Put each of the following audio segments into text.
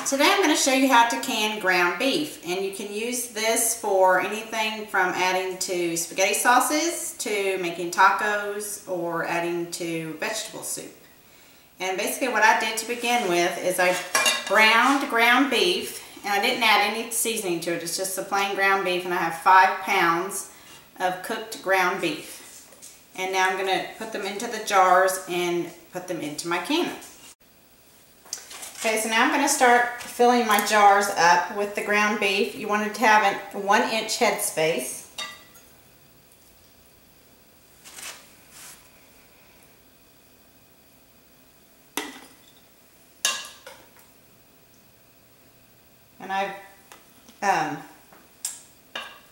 Today I'm going to show you how to can ground beef, and you can use this for anything from adding to spaghetti sauces to making tacos or adding to vegetable soup. And basically what I did to begin with is I browned ground beef, and I didn't add any seasoning to it. It's just the plain ground beef, and I have 5 pounds of cooked ground beef. And now I'm going to put them into the jars and put them into my canner. Okay, so now I'm going to start filling my jars up with the ground beef. You want it to have a 1-inch head space. And I've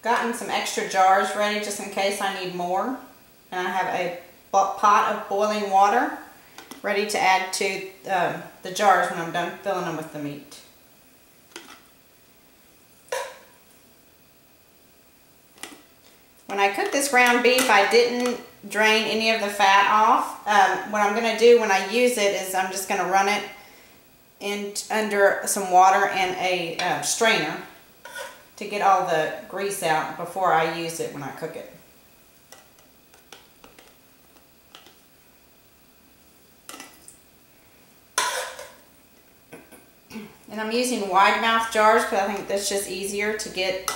gotten some extra jars ready just in case I need more. And I have a pot of boiling water ready to add to the jars when I'm done filling them with the meat. When I cook this ground beef, I didn't drain any of the fat off. What I'm going to do when I use it is I'm just going to run it under some water and a strainer to get all the grease out before I use it when I cook it. And I'm using wide mouth jars because I think that's just easier to get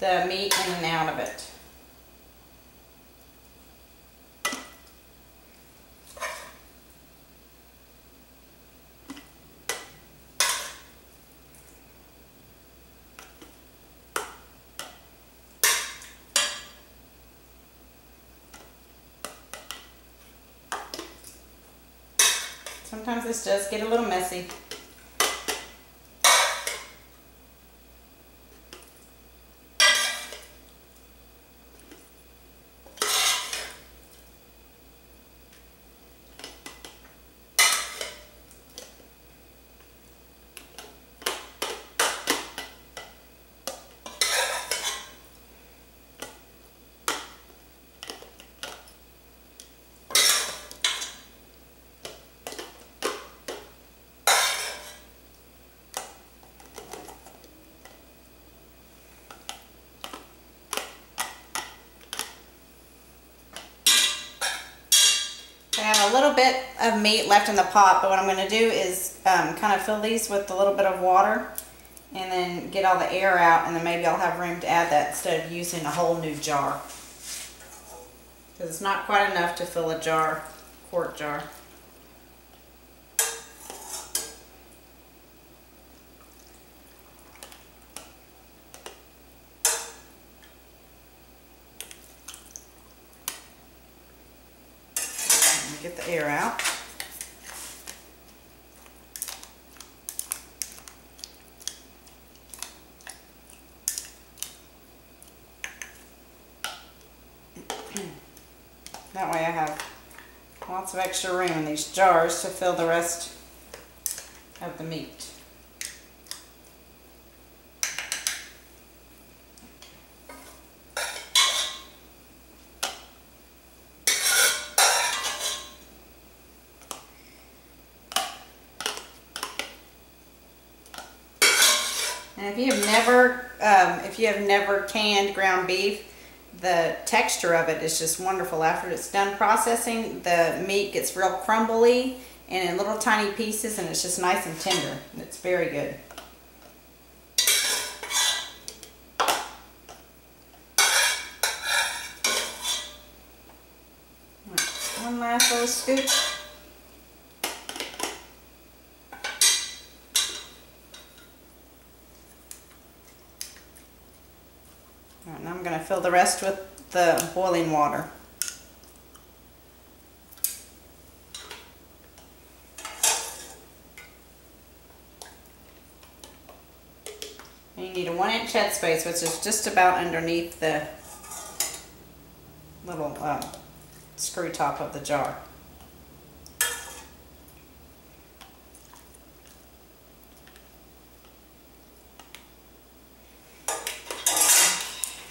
the meat in and out of it. Sometimes this does get a little messy. I have a little bit of meat left in the pot, but what I'm going to do is kind of fill these with a little bit of water and then get all the air out, and then maybe I'll have room to add that instead of using a whole new jar. Because it's not quite enough to fill a jar, quart jar. Get the air out. That way I have lots of extra room in these jars to fill the rest of the meat. And if you have never canned ground beef, the texture of it is just wonderful. After it's done processing, the meat gets real crumbly and in little tiny pieces, and it's just nice and tender. It's very good. One last little scoop. All right, now I'm going to fill the rest with the boiling water. And you need a 1-inch head space, which is just about underneath the little screw top of the jar.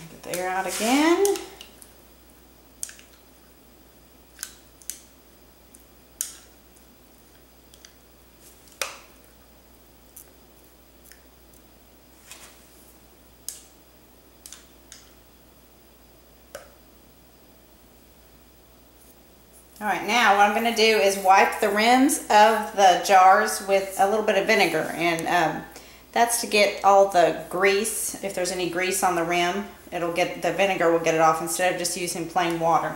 Get the air out again. Alright, now what I'm going to do is wipe the rims of the jars with a little bit of vinegar, and that's to get all the grease. If there's any grease on the rim, the vinegar will get it off instead of just using plain water.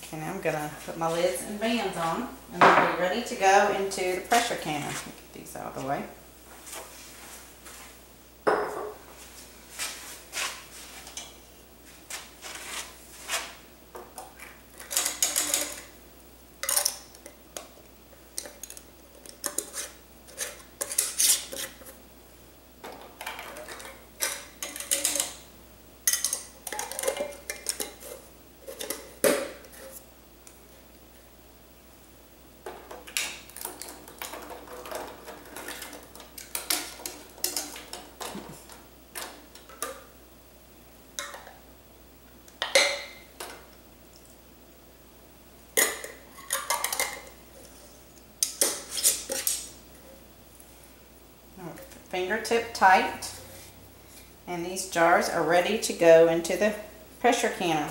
Okay, now I'm going to put my lids and bands on, and they'll be ready to go into the pressure canner. Get these out of the way. Fingertip tight, and these jars are ready to go into the pressure canner.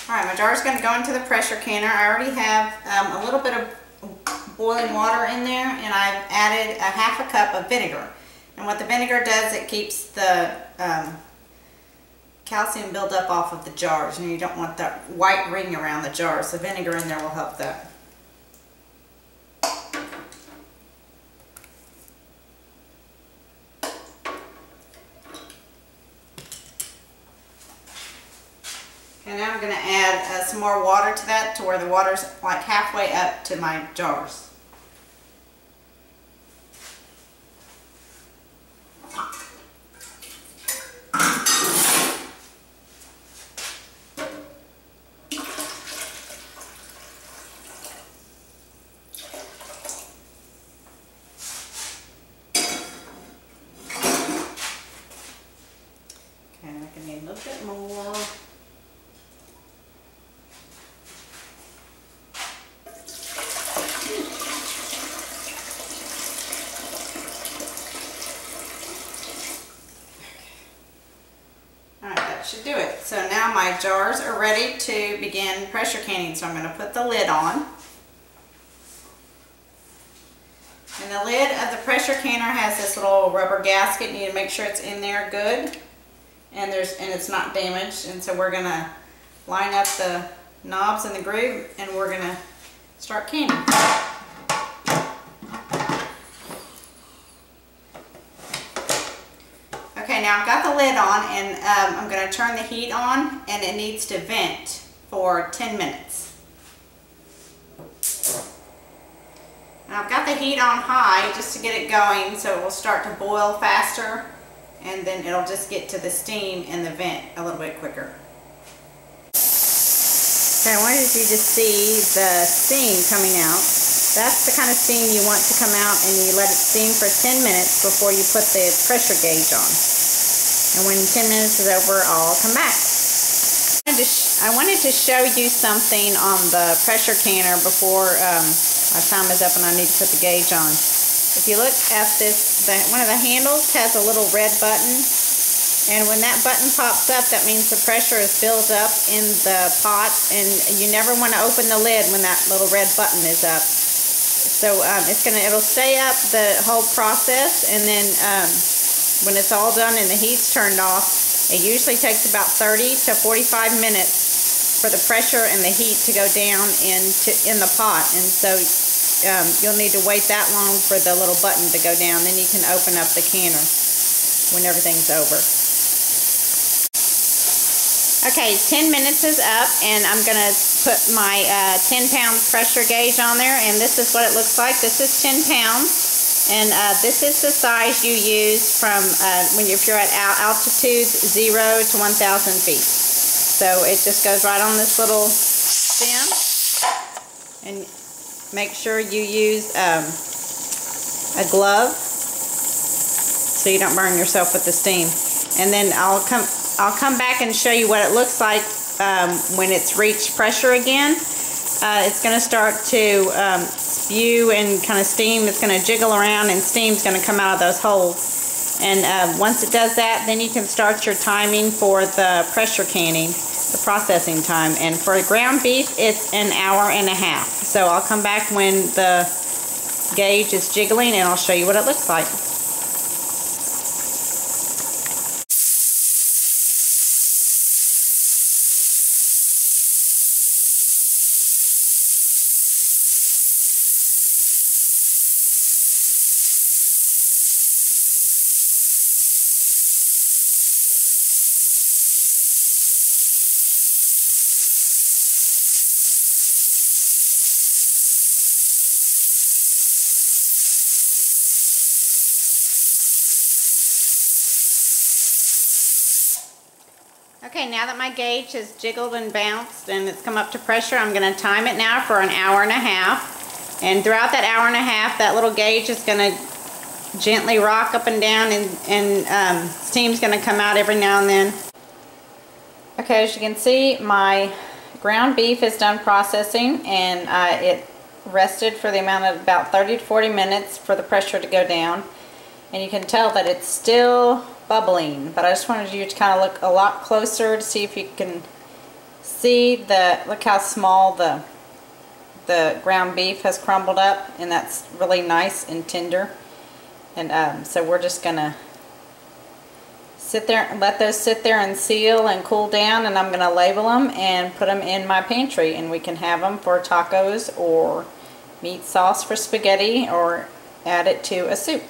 Alright, my jar is going to go into the pressure canner. I already have a little bit of boiling water in there, and I've added a half a cup of vinegar. And what the vinegar does, it keeps the calcium buildup off of the jars, and you don't want that white ring around the jars. The vinegar in there will help that. And now I'm going to add some more water to that, to where the water's like halfway up to my jars. Okay, I can need a little bit more. Should do it. So now my jars are ready to begin pressure canning. So I'm going to put the lid on. And the lid of the pressure canner has this little rubber gasket. You need to make sure it's in there good, and it's not damaged. And so we're going to line up the knobs in the groove, and we're going to start canning. Okay, now I've got the lid on, and I'm going to turn the heat on, and it needs to vent for 10 minutes. Now I've got the heat on high just to get it going, so it will start to boil faster, and then it'll just get to the steam in the vent a little bit quicker. Okay, I wanted you to see the steam coming out. That's the kind of steam you want to come out, and you let it steam for 10 minutes before you put the pressure gauge on. And when 10 minutes is over, I'll come back. I wanted to show you something on the pressure canner before my time is up and I need to put the gauge on. If you look at this, one of the handles has a little red button, and when that button pops up, that means the pressure is built up in the pot, and you never want to open the lid when that little red button is up. So it'll stay up the whole process, and then when it's all done and the heat's turned off, it usually takes about 30 to 45 minutes for the pressure and the heat to go down in the pot. And so you'll need to wait that long for the little button to go down. Then you can open up the canner when everything's over. Okay, 10 minutes is up, and I'm going to put my 10-pound pressure gauge on there, and this is what it looks like. This is 10 pounds. And this is the size you use from if you're at altitude 0 to 1,000 feet. So it just goes right on this little stem. And make sure you use a glove so you don't burn yourself with the steam. And then I'll come back and show you what it looks like when it's reached pressure again. It's going to start to spew and kind of steam. It's going to jiggle around and steam's going to come out of those holes. And once it does that, then you can start your timing for the pressure canning, the processing time. And for ground beef, it's an hour and a half. So I'll come back when the gauge is jiggling and I'll show you what it looks like. Okay, now that my gauge has jiggled and bounced and it's come up to pressure, I'm going to time it now for an hour and a half. And throughout that hour and a half, that little gauge is going to gently rock up and down, and steam's going to come out every now and then. Okay, as you can see, my ground beef is done processing, and it rested for the amount of about 30 to 40 minutes for the pressure to go down. And you can tell that it's still bubbling, but I just wanted you to kind of look a lot closer to see if you can see look how small the ground beef has crumbled up, and that's really nice and tender. And so we're just gonna sit there and let those sit there and seal and cool down, and I'm gonna label them and put them in my pantry, and we can have them for tacos or meat sauce for spaghetti or add it to a soup.